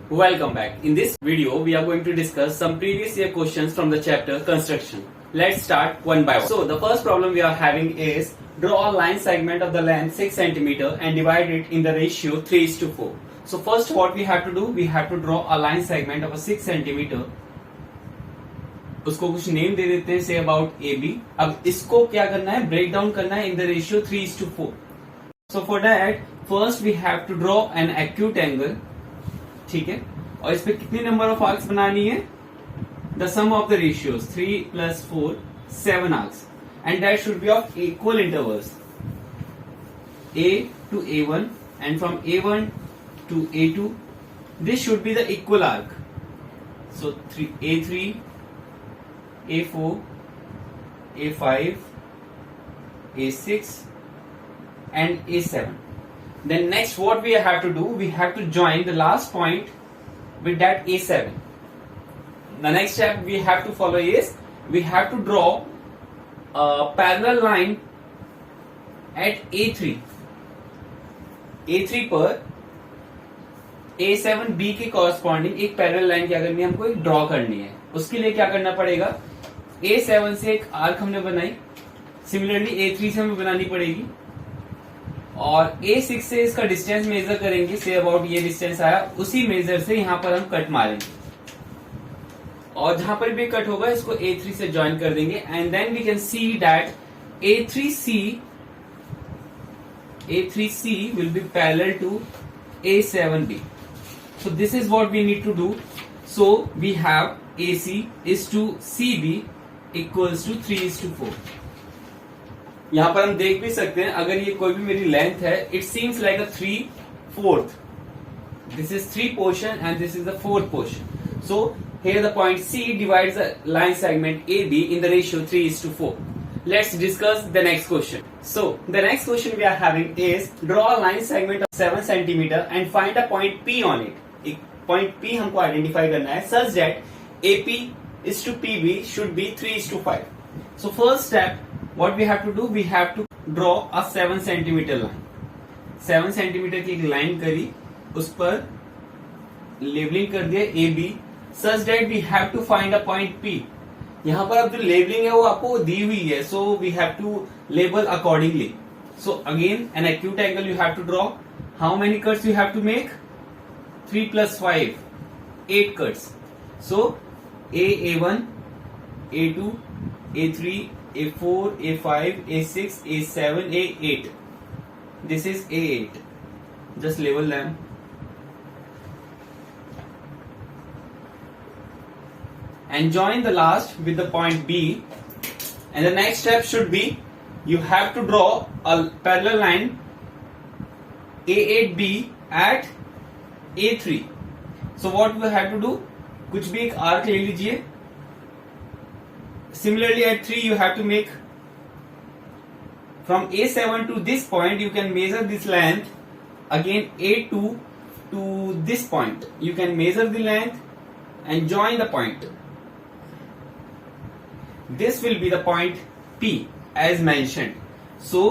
Welcome back. In this video, we are going to discuss some previous year questions from the chapter Construction. Let's start one by one. So, the first problem we are having is draw a line segment of the length 6 cm and divide it in the ratio 3:4. So, first what we have to do, we have to draw a line segment of a 6 cm. उसको कुछ name दे देते हैं, say about AB. अब इसको क्या करना है, break down करना है in the ratio 3:4. So for that, first we have to draw an acute angle. ठीक है, और इस पे कितनी नंबर ऑफ आर्क्स बनानी है, the sum of the ratios 3 + 4 7 arcs and that should be of equal intervals A to A1 and from A1 to A2 this should be the equal arc. So A3 A4 A5 A6 and A7. Then next what we have to do, we have to join the last point with that A7. The next step we have to follow is we have to draw a parallel line at A3. A3 पर A7B के corresponding एक parallel line क्या करनी है, हमको एक draw करनी है. उसके लिए क्या करना पड़ेगा, A7 से एक आर्क हमने बनाई, सिमिलरली A3 से हमें बनानी पड़ेगी और A6 से इसका डिस्टेंस मेजर करेंगे, से अबाउट ये डिस्टेंस आया, उसी मेजर से यहां पर हम कट मारेंगे और जहां पर भी कट होगा इसको A3 से ज्वाइन कर देंगे and then we can see that A3C will be parallel to A7B. So this is what we need to do. So we have AC is to CB equals to 3:4. यहां पर हम देख भी सकते हैं, अगर ये कोई भी मेरी लेंथ है, it seems like a 3/4. This is 3 portion and this is the 4th portion. So here the point C divides the line segment AB in the ratio 3:4. Let's discuss the next question. So the next question we are having is draw a line segment of 7 cm and find a point P on it. एक point P हमको identify करना है such that AP is to PB should be 3:5. So first step what we have to do, we have to draw a 7 cm line. 7 cm की एक line करी, उस पर labelling कर दिया AB such that we have to find a point P. यहां पर अब जो लेबलिंग है वो आपको दी हुई है, so we have to label accordingly. So again an acute angle you have to draw. How many cuts you have to make? 3 + 5 8 cuts. So A1 A2 A3 A4 A5 A6 A7 A8. This is A8. Just label them. And join the last with the point B. And the next step should be you have to draw a parallel line A8B at A3. So what we have to do, कुछ भी एक arc ले लीजिए. Similarly at 3 you have to make from A7 to this point, you can measure this length. Again A2 to this point, you can measure the length and join the point. This will be the point P as mentioned. So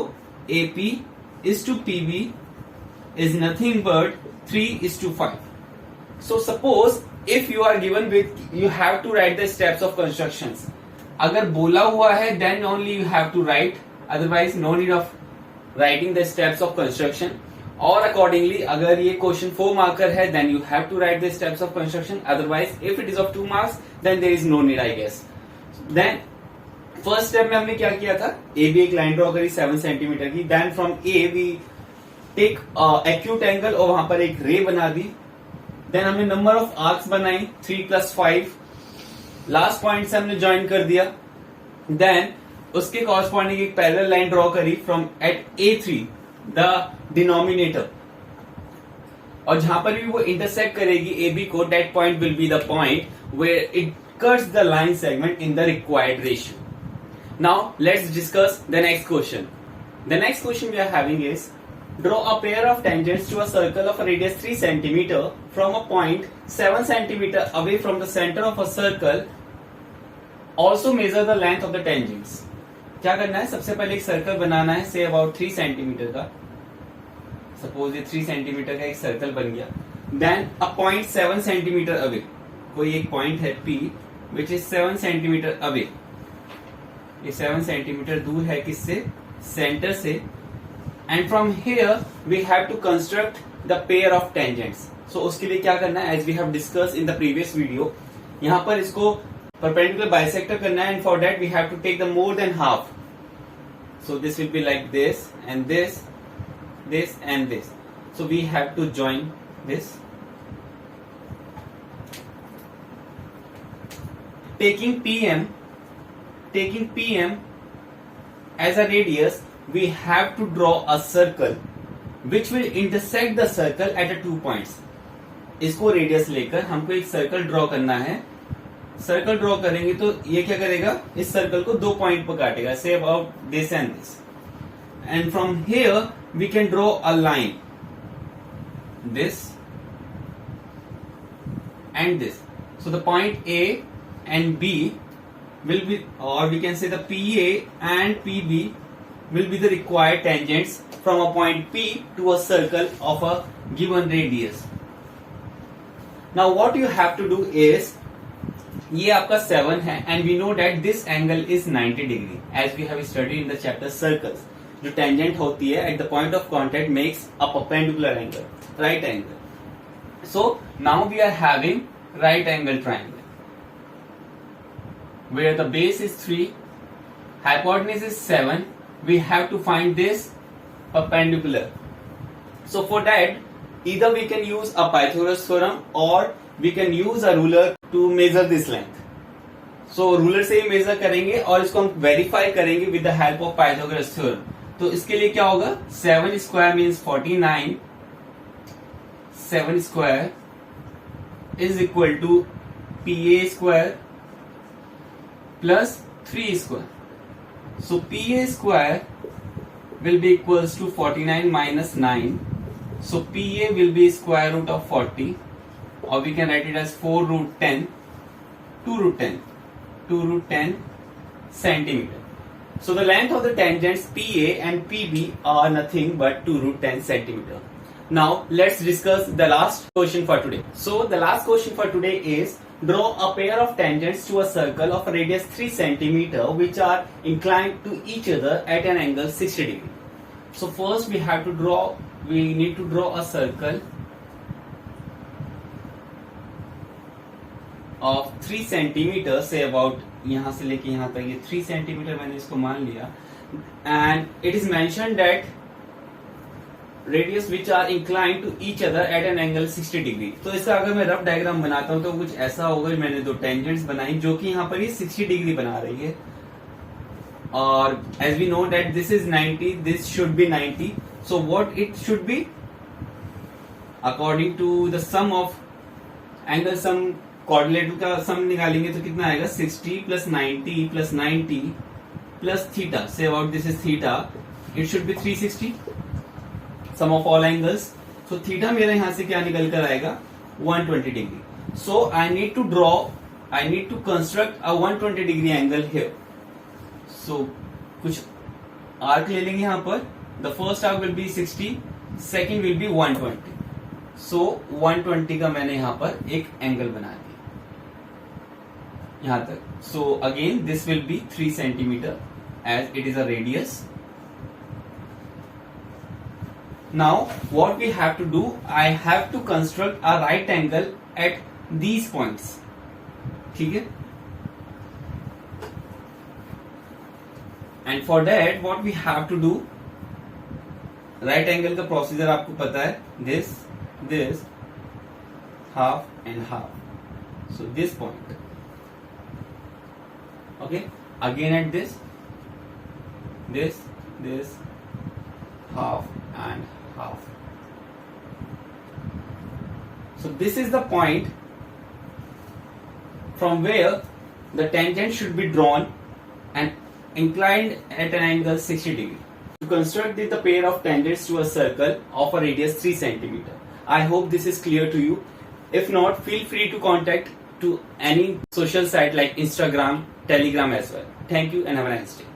AP is to PB is nothing but 3:5. So suppose if you are given with, you have to write the steps of constructions. अगर बोला हुआ है then only you have to write, otherwise no need of writing the steps of construction. और accordingly अगर ये question 4 marker है then you have to write the steps of construction, otherwise if it is of 2 marks then there is no need I guess. Then first step में हमने क्या किया था, A B एक लाइन ड्रॉ करी 7 centimetre की, then from A we take acute angle और वहां पर एक रे बना दी. देन हमने नंबर ऑफ आर्क्स बनाई 3 + 5, लास्ट पॉइंट से हमने ज्वाइन कर दिया. देन उसके कॉरस्पॉन्डिंग एक पैरेलल लाइन ड्रॉ करी from at A3 the denominator, और जहां पर भी वो इंटरसेक्ट करेगी ए बी को, that point will be the point where it cuts the line segment in the required ratio. Now let's discuss the next question. The next question we are having is draw a pair of tangents to a circle of a radius 3 cm from a point 7 cm away from the center of a circle. Also measure the length of the tangents. क्या करना है, सबसे पहले एक circle बनाना है, say about 3 cm का. Suppose ये 3 centimetre का एक सर्कल बन गया. Then a point 7 centimetre away, कोई एक पॉइंट है P which is 7 centimetre away, ये 7 सेंटीमीटर दूर है किससे, सेंटर से, and from here we have to construct the pair of tangents. So उसके लिए क्या करना है, as we have discussed in the previous video, यहां पर इसको परपेंडिकुलर बाइसेक्टर करना है, and for that we have to take the more than half. So this will be like this and this, this and this. So we have to join this. Taking PM as a radius, we have to draw a circle which will intersect the circle at the 2 points. इसको radius लेकर हमको एक circle draw करना है. Circle draw करेंगे तो ये क्या करेगा, इस सर्कल को 2 पॉइंट पर काटेगा, से about this and this. And from here we can draw a line, this and this. So the point A and B will be, or we can say the PA and PB will be the required tangents from a point P to a circle of a given radius. Now what you have to do is, ये आपका 7 है, and we know that this angle is 90 degree as we have studied in the chapter circles. जो tangent होती है at the point of contact makes a perpendicular angle, right angle. So now we are having right angle triangle where the base is 3, hypotenuse is 7. We have to find this perpendicular. So for that either we can use a Pythagoras theorem or we can use a ruler to measure this length. So ruler से ही measure करेंगे और इसको हम verify करेंगे with the help of Pythagoras theorem. तो इसके लिए क्या होगा, 7 square means 49, 7 square is equal to PA square plus 3 square. So PA square will be equals to 49 minus 9. So PA will be square root of 40, or we can write it as 4 root 10, 2 root 10, 2 root 10 centimeter. So the length of the tangents PA and PB are nothing but 2 root 10 centimeter. Now let's discuss the last question for today. So the last question for today is, draw a pair of tangents to a circle of a radius 3 centimeter which are inclined to each other at an angle 60 degree. So first we need to draw a circle of 3 centimeter, say about यहां से लेके यहां तक ये 3 centimetre मैंने इसको मान लिया, and it is mention that radius which are inclined to each other at an angle 60 degree. तो इसका अगर मैं रफ डायग्राम बनाता हूं तो कुछ ऐसा होगा, मैंने 2 टेंजेंट्स बनाई जो कि यहाँ पर ये 60 डिग्री बना रही है, और as we know that this is 90, this should be 90. So what it should be, according to the sum of angle, sum coordinate का सम निकालेंगे तो कितना आएगा, 60 प्लस 90 प्लस थीटा, से about this is theta, it should be 360 sum of all angles. So theta मेरा यहां से क्या निकल कर आएगा, 120 degree. So I need to construct a 120 degree angle here. So कुछ आर्क ले लेंगे यहां पर. The first arc will be 60, second will be 120. So 120 का मैंने यहां पर एक एंगल बना दिया यहां तक. So again this will be 3 centimetre as it is a radius. Now what we have to do, I have to construct a right angle at these points. ठीक है, and for that what we have to do, right angle का procedure आपको पता है, this half and half. So this point, okay, again at this half and half. So this is the point from where the tangent should be drawn and inclined at an angle 60 degree. To construct the pair of tangents to a circle of a radius 3 centimeter. I hope this is clear to you. If not, feel free to contact to any social site like Instagram, Telegram as well. Thank you and have a nice day.